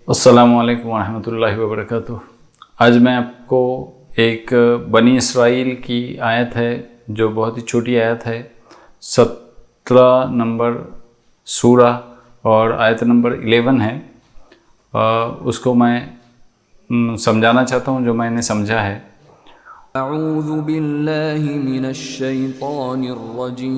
अस्सलामु अलैकुम वरहमतुल्लाहि वबरकातुह। आज मैं आपको एक बनी इसराइल की आयत है जो बहुत ही छोटी आयत है, 17 नंबर सूरा और आयत नंबर 11 है। उसको मैं समझाना चाहता हूँ जो मैंने समझा है। अऊज़ु बिल्लाहि मिनश शैतानिर रजीम।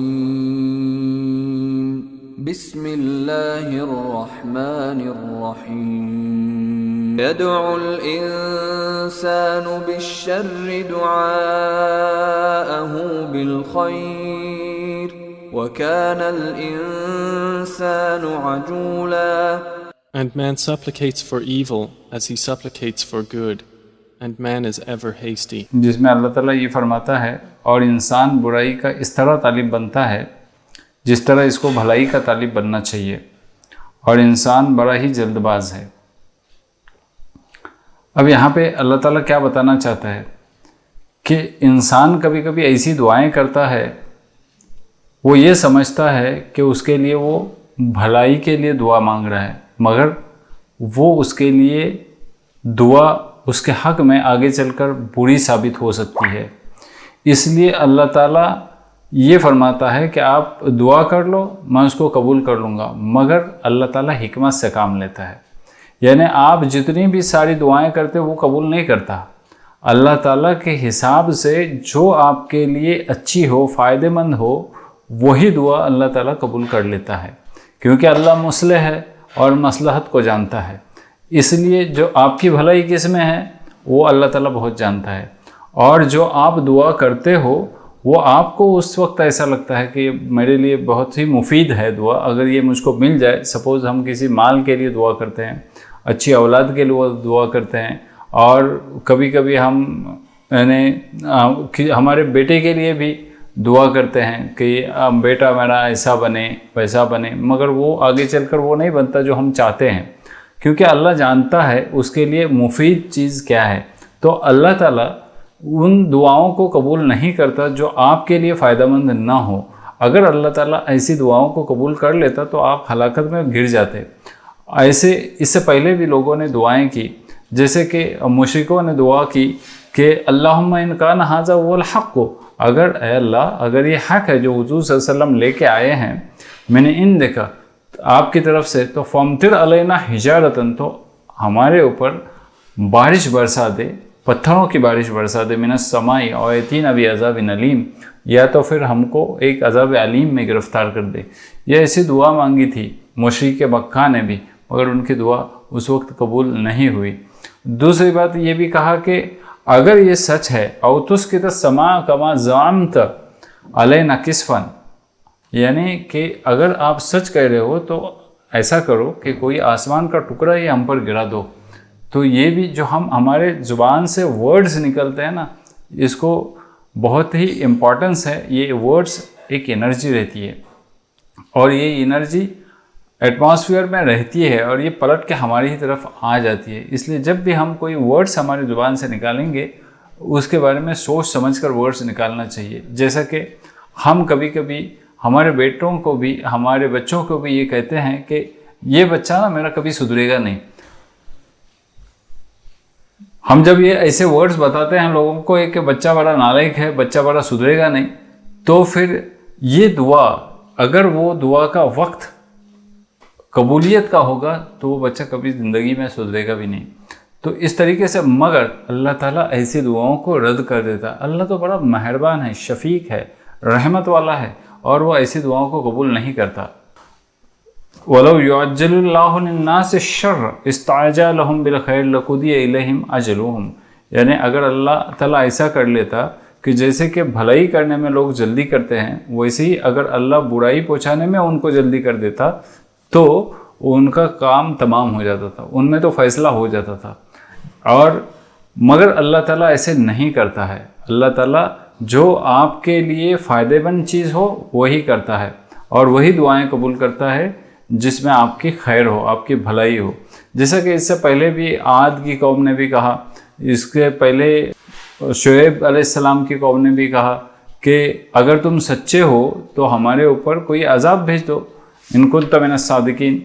बिस्मिल्लाहिर रहमानिर रहीम। यदउल इंसानु बिश्शर्रि दुआअहु बिल खैर व कानल इंसानु अजूला। And man supplicates for evil as he supplicates for good, and man is ever hasty. जिसमें अल्लाह ताला ये फरमाता है, और इंसान बुराई का इस तरह तालिब बनता है जिस तरह इसको भलाई का तालिब बनना चाहिए, और इंसान बड़ा ही जल्दबाज है। अब यहाँ पे अल्लाह ताला क्या बताना चाहता है कि इंसान कभी कभी ऐसी दुआएं करता है, वो ये समझता है कि उसके लिए वो भलाई के लिए दुआ मांग रहा है, मगर वो उसके लिए दुआ उसके हक़ में आगे चलकर बुरी साबित हो सकती है। इसलिए अल्लाह ताला ये फरमाता है कि आप दुआ कर लो, मैं उसको कबूल कर लूँगा, मगर अल्लाह ताला हिकमत से काम लेता है। यानी आप जितनी भी सारी दुआएं करते वो कबूल नहीं करता। अल्लाह ताला के हिसाब से जो आपके लिए अच्छी हो, फ़ायदेमंद हो, वही दुआ अल्लाह ताला कबूल कर लेता है, क्योंकि अल्लाह मुस्लिह है और मसलहत को जानता है। इसलिए जो आपकी भलाई किस में है वो अल्लाह ताला बहुत जानता है, और जो आप दुआ करते हो वो आपको उस वक्त ऐसा लगता है कि मेरे लिए बहुत ही मुफीद है दुआ, अगर ये मुझको मिल जाए। सपोज़ हम किसी माल के लिए दुआ करते हैं, अच्छी औलाद के लिए दुआ करते हैं, और कभी कभी हम हमारे बेटे के लिए भी दुआ करते हैं कि बेटा मेरा ऐसा बने वैसा बने, मगर वो आगे चलकर वो नहीं बनता जो हम चाहते हैं, क्योंकि अल्लाह जानता है उसके लिए मुफीद चीज़ क्या है। तो अल्लाह ताला उन दुआओं को कबूल नहीं करता जो आपके लिए फ़ायदेमंद ना हो। अगर अल्लाह ताला ऐसी दुआओं को कबूल कर लेता तो आप हलाकत में गिर जाते। ऐसे इससे पहले भी लोगों ने दुआएं की, जैसे कि मुशरिकों ने दुआ की कि अल्लाहुम्मा इन कान हाज़ा वल हक़्क़ु, अगर अल्लाह अगर ये हक़ है जो हुज़ूर सल्लल्लाहु अलैहि वसल्लम लेके आए हैं मैंने इन देखा आपकी तरफ से, तो फमतिर अलैना हिजारतन, तो हमारे ऊपर बारिश बरसा दे, पत्थरों की बारिश बरसा दे, मिनस समाई औयतीन अभी अज़ाबिन अलीम, या तो फिर हमको एक अज़ाब अलीम में गिरफ़्तार कर दे। ये ऐसी दुआ मांगी थी मुशरिक मक्का ने भी, मगर उनकी दुआ उस वक्त कबूल नहीं हुई। दूसरी बात ये भी कहा कि अगर ये सच है औतुस की तस्मा कमा ज़ामत अलैना किस्फन, यानी कि अगर आप सच कह रहे हो तो ऐसा करो कि कोई आसमान का टुकड़ा ही हम पर गिरा दो। तो ये भी जो हमारे ज़ुबान से वर्ड्स निकलते हैं ना, इसको बहुत ही इम्पोर्टेंस है। ये वर्ड्स एक एनर्जी रहती है, और ये एनर्जी एटमॉस्फेयर में रहती है, और ये पलट के हमारी ही तरफ आ जाती है। इसलिए जब भी हम कोई वर्ड्स हमारी ज़ुबान से निकालेंगे उसके बारे में सोच समझकर वर्ड्स निकालना चाहिए। जैसा कि हम कभी कभी हमारे बेटों को भी, हमारे बच्चों को भी ये कहते हैं कि ये बच्चा ना मेरा कभी सुधरेगा नहीं। हम जब ये ऐसे वर्ड्स बताते हैं लोगों को कि बच्चा बड़ा नालायक है, बच्चा बड़ा सुधरेगा नहीं, तो फिर ये दुआ, अगर वो दुआ का वक्त कबूलियत का होगा तो वो बच्चा कभी ज़िंदगी में सुधरेगा भी नहीं। तो इस तरीके से मगर अल्लाह ताला ऐसी दुआओं को रद्द कर देता। अल्लाह तो बड़ा मेहरबान है, शफीक है, रहमत वाला है, और वो ऐसी दुआओं को कबूल नहीं करता। वलौ युअज्जिलुल्लाहु लिन्नासि शर्र इस्तअजलहुम बिल खैर लकुदिया इलैहिम अजलुहुम, यानी अगर अल्लाह ताला ऐसा कर लेता कि जैसे कि भलाई करने में लोग जल्दी करते हैं, वैसे ही अगर अल्लाह बुराई पहुँचाने में उनको जल्दी कर देता तो उनका काम तमाम हो जाता था, उनमें तो फ़ैसला हो जाता था। और मगर अल्लाह ताला ऐसे नहीं करता है। अल्लाह ताला जो आपके लिए फ़ायदेमंद चीज़ हो वही करता है, और वही दुआएं कबूल करता है जिसमें आपकी खैर हो, आपकी भलाई हो। जैसा कि इससे पहले भी आद की कौम ने भी कहा, इसके पहले शुएब अलैहिस्सलाम की कौम ने भी कहा कि अगर तुम सच्चे हो तो हमारे ऊपर कोई अज़ाब भेज दो, इन कुंत मिनस सादिकीन।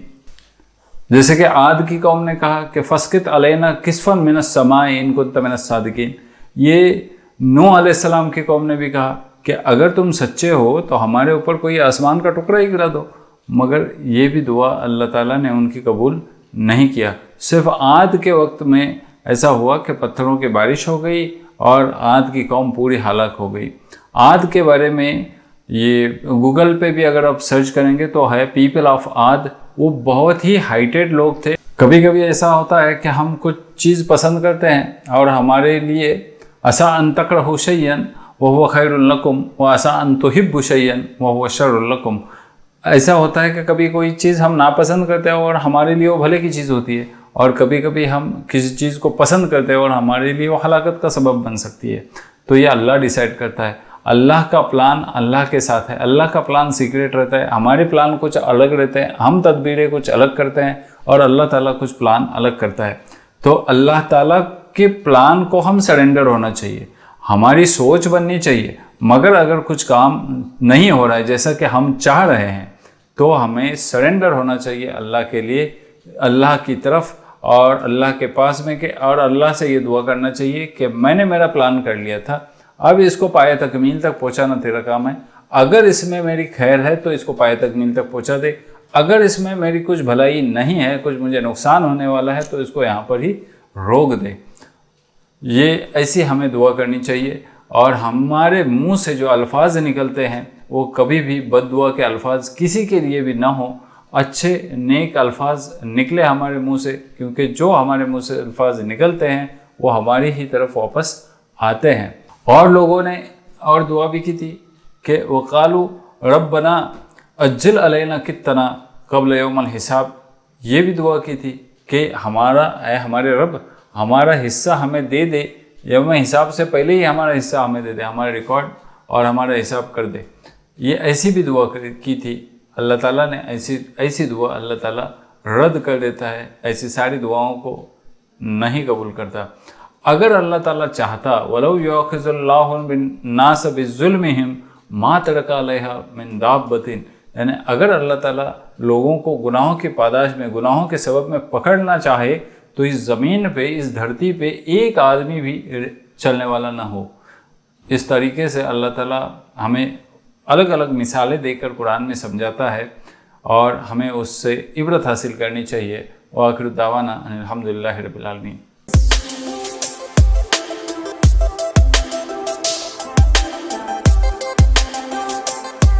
جیسے کہ عاد کی قوم نے کہا کہ فسقط علینا کسفن من السماء ان کنت من الصادقین، یہ نوح علیہ السلام کی قوم نے بھی کہا کہ اگر تم سچے ہو تو ہمارے اوپر کوئی آسمان کا ٹکڑا ہی گرا دو، مگر یہ بھی دعا اللہ تعالیٰ نے ان کی قبول نہیں کیا۔ صرف عاد کے وقت میں ایسا ہوا کہ پتھروں کی بارش ہو گئی اور عاد کی قوم پوری ہلاک ہو گئی۔ عاد کے بارے میں یہ گوگل پہ بھی اگر آپ سرچ کریں گے تو ہے پیپل آف عاد، وہ بہت ہی ہائٹیڈ لوگ تھے۔ کبھی کبھی ایسا ہوتا ہے کہ ہم کچھ چیز پسند کرتے ہیں اور ہمارے لیے عسیٰ ان تکرہوا شیئا وہو خیر لکم وعسیٰ ان تحبوا شیئا وہو شر لکم، ایسا ہوتا ہے کہ کبھی کوئی چیز ہم ناپسند کرتے ہیں اور ہمارے لیے وہ بھلے کی چیز ہوتی ہے، اور کبھی کبھی ہم کسی چیز کو پسند کرتے ہیں اور ہمارے لیے وہ ہلاکت کا سبب بن سکتی ہے۔ تو یہ اللہ ڈیسائیڈ کرتا ہے، اللہ کا پلان اللہ کے ساتھ ہے، اللہ کا پلان سیکریٹ رہتا ہے، ہمارے پلان کچھ الگ رہتے ہیں، ہم تدبیریں کچھ الگ کرتے ہیں اور اللہ تعالیٰ کچھ پلان الگ کرتا ہے۔ تو اللہ تعالیٰ کے پلان کو ہم سرنڈر ہونا چاہیے، ہماری سوچ بننی چاہیے، مگر اگر کچھ کام نہیں ہو رہا ہے جیسا کہ ہم چاہ رہے ہیں تو ہمیں سرنڈر ہونا چاہیے اللہ کے لیے، اللہ کی طرف اور اللہ کے پاس میں، کہ اور اللہ سے یہ دعا کرنا چاہیے کہ میں نے میرا پلان کر لیا تھا، اب اس کو پایہ تکمیل تک پہنچانا تیرا کام ہے، اگر اس میں میری خیر ہے تو اس کو پایہ تکمیل تک پہنچا دے، اگر اس میں میری کچھ بھلائی نہیں ہے، کچھ مجھے نقصان ہونے والا ہے تو اس کو یہاں پر ہی روک دے۔ یہ ایسی ہمیں دعا کرنی چاہیے، اور ہمارے منہ سے جو الفاظ نکلتے ہیں وہ کبھی بھی بد دعا کے الفاظ کسی کے لیے بھی نہ ہوں، اچھے نیک الفاظ نکلے ہمارے منہ سے، کیونکہ جو ہمارے منہ سے الفاظ نکلتے ہیں وہ ہماری ہی طرف واپس آتے ہیں۔ اور لوگوں نے اور دعا بھی کی تھی کہ وَقَالُوا رَبَّنَا عَجِّلْ عَلَيْنَا قِطَّنَا قَبْلَ يَوْمِ الْحِسَابِ، یہ بھی دعا کی تھی کہ اے ہمارے رب، ہمارا حصہ ہمیں دے دے، یوم حساب سے پہلے ہی ہمارا حصہ ہمیں دے دے، ہمارا ریکارڈ اور ہمارا حساب کر دے۔ یہ ایسی بھی دعا کی تھی اللہ تعالیٰ نے، ایسی دعا اللہ تعالیٰ رد کر دیتا ہے، ایسی ساری دعاؤں کو نہیں قبول کرتا۔ اگر اللہ تعالیٰ چاہتا وَلَوْ يُؤَاخِذُ اللَّهُ النَّاسَ بِظُلْمِهِمْ مَا تَرَكَ عَلَيْهَا مِن دَابَّةٍ، یعنی اگر اللہ تعالیٰ لوگوں کو گناہوں کی پاداش میں، گناہوں کے سبب میں پکڑنا چاہے تو اس زمین پہ، اس دھرتی پہ ایک آدمی بھی چلنے والا نہ ہو۔ اس طریقے سے اللہ تعالیٰ ہمیں الگ الگ مثالیں دے کر قرآن میں سمجھاتا ہے، اور ہمیں اس سے عبرت حاصل کرنی چاہیے۔ وآخر دعوانا ان الحمد للہ رب العالمین۔